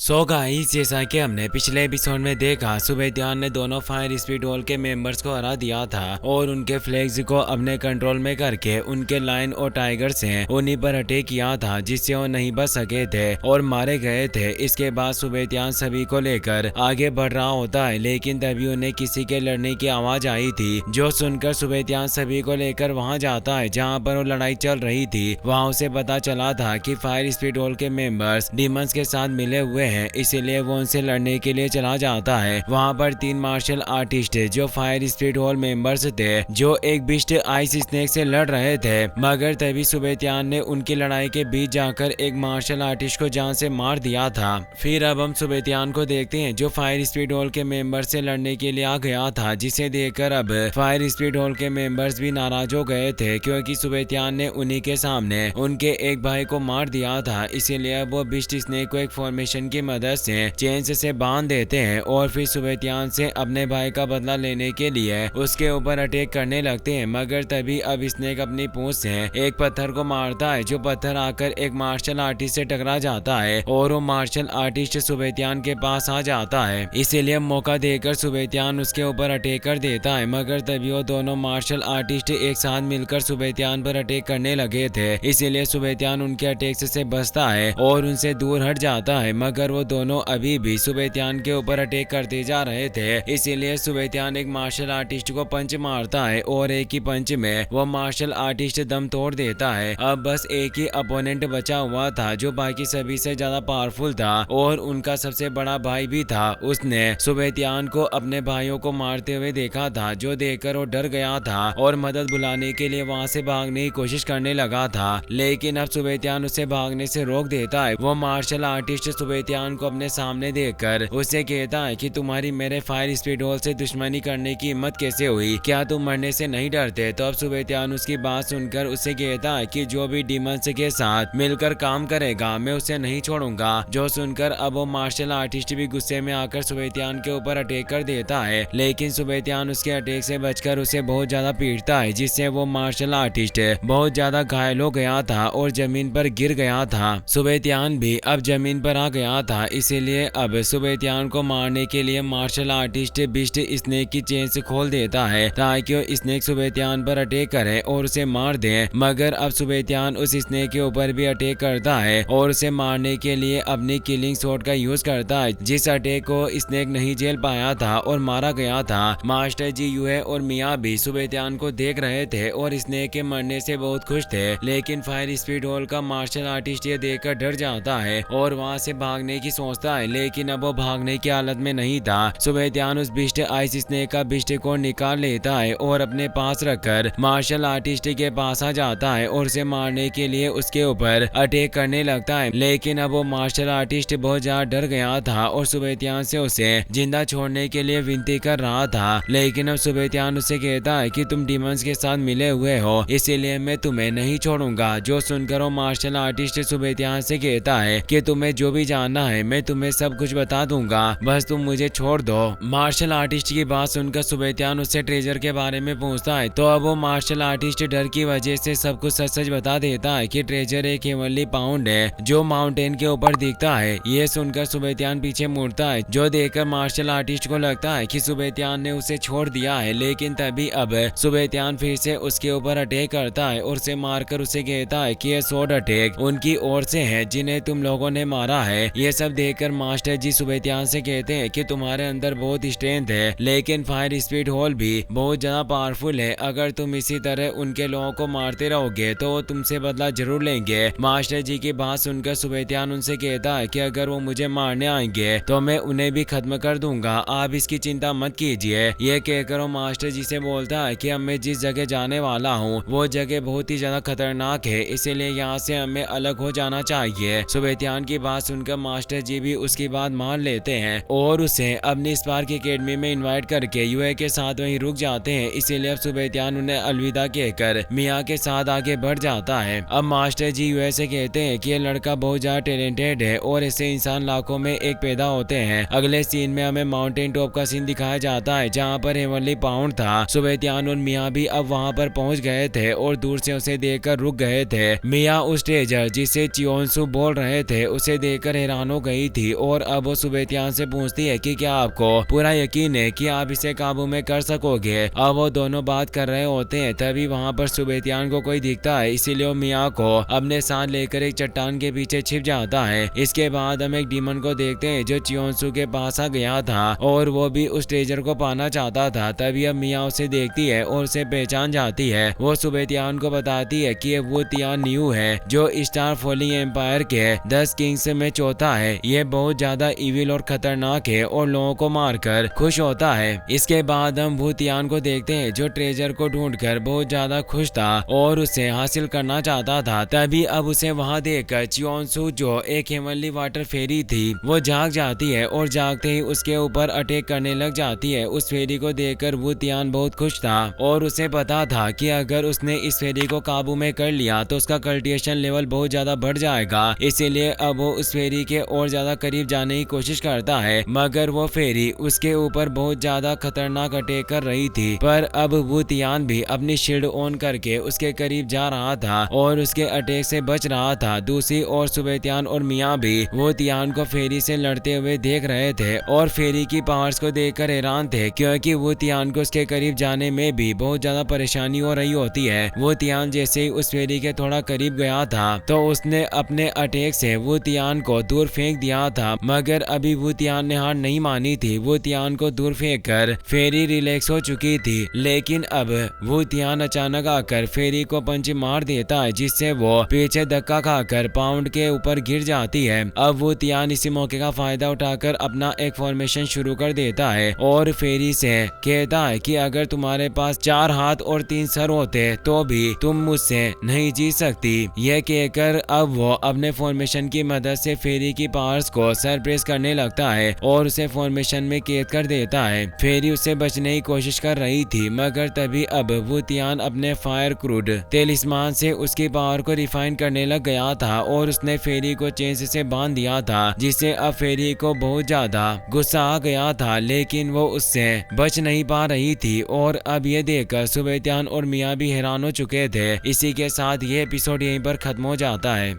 So guys, जैसा कि हमने पिछले एपिसोड में देखा, सुबेद्यान ने दोनों फायर स्पीड वॉल के मेंबर्स को हरा दिया था और उनके फ्लैग्स को अपने कंट्रोल में करके उनके लायन और टाइगर से उन्हीं पर अटैक किया था, जिससे वो नहीं बच सके थे और मारे गए थे। इसके बाद सुबेद्यान सभी को लेकर आगे बढ़ रहा होता है, लेकिन तभी उन्हें किसी के लड़ने की आवाज आई थी, जो सुनकर सुबेद्यान सभी को लेकर वहां जाता है जहां पर वो लड़ाई चल रही थी। वहां उसे पता चला था कि फायर स्पीड वॉल के मेंबर्स डीमंस के साथ मिले हुए हैं, इसीलिए वो उनसे लड़ने के लिए चला जाता है। वहां पर 3 मार्शल आर्टिस्ट जो फायर स्पीड वॉल मेंबर्स थे, जो एक बिस्ट आइस स्नेक से लड़ रहे थे, मगर तभी सुबेद्यान ने उनकी लड़ाई के बीच जाकर एक मार्शल आर्टिस्ट को जान से मार दिया था। फिर अब हम सुबेद्यान को देखते हैं, जो फायर स्पीड वॉल के मेंबर्स से लड़ने के लिए आ गया था, जिसे देखकर अब फायर स्पीड वॉल के मेंबर्स भी नाराज हो गए थे, क्योंकि सुबेद्यान ने उन्हीं के सामने उनके एक भाई को मार दिया था। इसीलिए वो बिस्ट स्नेक को एक फॉर्मेशन की मदद से चेन से बांध देते हैं और फिर सुबेद्यान से अपने भाई का बदला लेने के लिए उसके ऊपर अटैक करने लगते हैं। मगर तभी अब स्नेक अपनी पूंछ से एक पत्थर को मारता है, जो पत्थर आकर एक मार्शल आर्टिस्ट से टकरा जाता है और वो मार्शल आर्टिस्ट सुबेद्यान के पास आ जाता है। इसीलिए मौका देकर सुबेद्यान उसके ऊपर अटैक कर देता है, मगर तभी वो दोनों मार्शल आर्टिस्ट एक साथ मिलकर सुबेद्यान पर अटैक करने लगे थे। इसीलिए सुबेद्यान उनके अटैक से बचता है और उनसे दूर हट जाता है, मगर वो दोनों अभी भी सुबेद्यान के ऊपर अटैक करते जा रहे थे। इसीलिए सुबेद्यान एक मार्शल आर्टिस्ट को पंच मारता है और एक ही पंच में वो मार्शल आर्टिस्ट दम तोड़ देता है। अब बस एक ही अपोनेंट बचा हुआ था, जो बाकी सभी से ज्यादा पावरफुल था और उनका सबसे बड़ा भाई भी था। उसने सुबेद्यान को अपने भाइयों को मारते हुए देखा था, जो देखकर वो डर गया था और मदद बुलाने के लिए वहां से भागने की कोशिश करने लगा था। लेकिन अब सुबेद्यान उसे भागने से रोक देता है। वो मार्शल आर्टिस्ट सुबेद्यान को अपने सामने देखकर उसे कहता है कि तुम्हारी मेरे फायर स्पीड वॉल से दुश्मनी करने की हिम्मत कैसे हुई? क्या तुम मरने से नहीं डरते? तो अब सुबेद्यान उसकी बात सुनकर उसे कहता है कि जो भी डीमंस के साथ मिलकर काम करेगा, मैं उसे नहीं छोड़ूंगा। जो सुनकर अब वो मार्शल आर्टिस्ट भी गुस्से में आकर सुबेद्यान के ऊपर अटैक कर देता है, लेकिन सुबेद्यान उसके अटैक से बचकर उसे बहुत ज्यादा पीटता है, जिससे वो मार्शल आर्टिस्ट बहुत ज्यादा घायल हो गया था और जमीन पर गिर गया था। सुबेद्यान भी अब जमीन पर आ गया था, इसीलिए अब सुबेद्यान को मारने के लिए मार्शल आर्टिस्ट बिस्ट स्नेक की चेन से खोल देता है, ताकि वो स्नेक सुबेद्यान पर अटैक करे और उसे मार दे। मगर अब सुबेद्यान उस स्नेक के ऊपर भी अटैक करता है और उसे मारने के लिए अपनी किलिंग शॉट का यूज करता है, जिस अटैक को स्नेक नहीं झेल पाया था और मारा गया था। मास्टर जी, यूए और मिया भी सुबेद्यान को देख रहे थे और स्नेक के मरने से बहुत खुश थे, लेकिन फायर स्पीड वॉल का मार्शल आर्टिस्ट ये देखकर डर जाता है और वहां से भागने की सोचता है, लेकिन अब वो भागने की हालत में नहीं था। सुबेद्यान उस बिस्ट आइस स्नेक का बिस्ट को निकाल लेता है और अपने पास रखकर मार्शल आर्टिस्ट के पास आ जाता है और उसे मारने के लिए उसके ऊपर अटैक करने लगता है। लेकिन अब वो मार्शल आर्टिस्ट बहुत ज्यादा डर गया था और सुबेद्यान से उसे जिंदा छोड़ने के लिए विनती कर रहा था। लेकिन अब सुबेद्यान उसे कहता है कि तुम डीमंस के साथ मिले हुए हो, इसीलिए मैं तुम्हें नहीं छोड़ूंगा। जो सुनकर वो मार्शल आर्टिस्ट सुबेद्यान से कहता है कि तुम्हें जो भी जानना है मैं तुम्हें सब कुछ बता दूंगा, बस तुम मुझे छोड़ दो। मार्शल आर्टिस्ट की बात सुनकर सुबेद्यान उससे ट्रेजर के बारे में पूछता है, तो अब वो मार्शल आर्टिस्ट डर की वजह से सब कुछ सच सच बता देता है कि ट्रेजर एक हेवनली पाउंड है, जो माउंटेन के ऊपर दिखता है। ये सुनकर सुबेद्यान पीछे मुड़ता है, जो देखकर मार्शल आर्टिस्ट को लगता है कि सुबेद्यान ने उसे छोड़ दिया है। लेकिन तभी अब सुबेद्यान फिर से उसके ऊपर अटैक करता है और उसे मारकर उसे कहता है कि ये स्वॉर्ड अटैक उनकी ओर से है जिन्हें तुम लोगों ने मारा है। ये सब देखकर मास्टर जी सुबेद्यान से कहते हैं कि तुम्हारे अंदर बहुत स्ट्रेंथ है, लेकिन फायर स्पीड वॉल भी बहुत ज्यादा पावरफुल है। अगर तुम इसी तरह उनके लोगों को मारते रहोगे तो वो तुमसे बदला जरूर लेंगे। मास्टर जी की बात सुनकर सुबेद्यान उनसे कहता है कि अगर वो मुझे मारने आएंगे तो मैं उन्हें भी खत्म कर दूंगा, आप इसकी चिंता मत कीजिए। ये कहकर वो मास्टर जी से बोलता है कि अब मैं जिस जगह जाने वाला हूँ वो जगह बहुत ही ज्यादा खतरनाक है, इसीलिए यहाँ से हमें अलग हो जाना चाहिए। सुबेद्यान की बात सुनकर मास्टर जी भी उसकी बात मान लेते हैं और उसे अपनी स्पार्क एकेडमी में इनवाइट करके यूए के साथ वहीं रुक जाते हैं। इसीलिए अब सुबेद्यान उन्हें अलविदा कहकर मिया के साथ आगे बढ़ जाता है। अब मास्टर जी यूए से कहते हैं कि ये लड़का बहुत ज्यादा टैलेंटेड है और ऐसे इंसान लाखों में एक पैदा होते हैं। अगले सीन में हमें माउंटेन टॉप का सीन दिखाया जाता है, जहाँ पर हेवनली पाउंड था। सुबेद्यान और मिया भी अब वहाँ पर पहुँच गए थे और दूर से उसे देखकर रुक गए थे। मिया उस ट्रेजर जिसे चियोन्सु बोल रहे थे उसे देखकर हैरान हो हो गई थी और अब वो सुबेतियान से पूछती है कि क्या आपको पूरा यकीन है कि आप इसे काबू में कर सकोगे। अब वो दोनों बात कर रहे होते हैं, तभी वहाँ पर सुबेतियान को कोई दिखता है, इसीलिए वो मिया को अपने साथ लेकर एक चट्टान के पीछे छिप जाता है। इसके बाद हम एक डीमन को देखते हैं जो चियोंसू के पास आ गया था और वो भी उस ट्रेजर को पाना चाहता था। तभी अब मिया उसे देखती है और उसे पहचान जाती है। वो सुबेतियान को बताती है कि वो तियान न्यू है जो स्टार फॉलिंग एम्पायर के 10 किंग्स में चौथा है। ये बहुत ज्यादा इविल और खतरनाक है और लोगों को मारकर खुश होता है। इसके बाद हम भूतियान को देखते हैं जो ट्रेजर को ढूंढकर बहुत ज्यादा खुश था और उसे हासिल करना चाहता था। तभी अब उसे वहां देखकर चियोंसू जो एक हेवनली वाटर फेरी थी वो जाग जाती है और जागते ही उसके ऊपर अटैक करने लग जाती है। उस फेरी को देखकर भूतियान बहुत खुश था और उसे पता था कि अगर उसने इस फेरी को काबू में कर लिया तो उसका कल्टिवेशन लेवल बहुत ज्यादा बढ़ जाएगा। इसीलिए अब वो उस फेरी के और ज्यादा करीब जाने की कोशिश करता है, मगर वो फेरी उसके ऊपर बहुत ज्यादा खतरनाक अटैक कर रही थी। पर अब भूतियान भी अपनी शील्ड ऑन करके उसके करीब जा रहा था और उसके अटैक से बच रहा था। दूसरी ओर सुबेतियान और मिया भी भूतियान को फेरी से लड़ते हुए देख रहे थे और फेरी की पावर्स को देखकर हैरान थे, क्योंकि भूतियान को उसके करीब जाने में भी बहुत ज्यादा परेशानी हो रही होती है। भूतियान जैसे ही उस फेरी के थोड़ा करीब गया था तो उसने अपने अटैक से भूतियान को दूर फेंक दिया था, मगर अभी भूतियान ने हार नहीं मानी थी। भूतियान को दूर फेंक कर फेरी रिलैक्स हो चुकी थी, लेकिन अब भूतियान अचानक आकर फेरी को पंच मार देता है जिससे वो पीछे धक्का खाकर पाउंड के ऊपर गिर जाती है। अब भूतियान इसी मौके का फायदा उठाकर अपना एक फॉर्मेशन शुरू कर देता है और फेरी से कहता है कि अगर तुम्हारे पास 4 हाथ और 3 सर होते तो भी तुम मुझसे नहीं जीत सकती। यह कहकर अब वो अपने फॉर्मेशन की मदद से फेरी की पावर्स को सरप्रेस करने लगता है और उसे फॉर्मेशन में कैद कर देता है। फेरी उससे बचने की कोशिश कर रही थी, मगर तभी अब भूतियान अपने फायर क्रूड तेलिस्मान से उसकी पावर को रिफाइन करने लग गया था और उसने फेरी को चेन से बांध दिया था, जिससे अब फेरी को बहुत ज्यादा गुस्सा आ गया था, लेकिन वो उससे बच नहीं पा रही थी। और अब ये देखकर सुबेतियान और मिया भी हैरान हो चुके थे। इसी के साथ ये एपिसोड यहीं पर खत्म हो जाता है।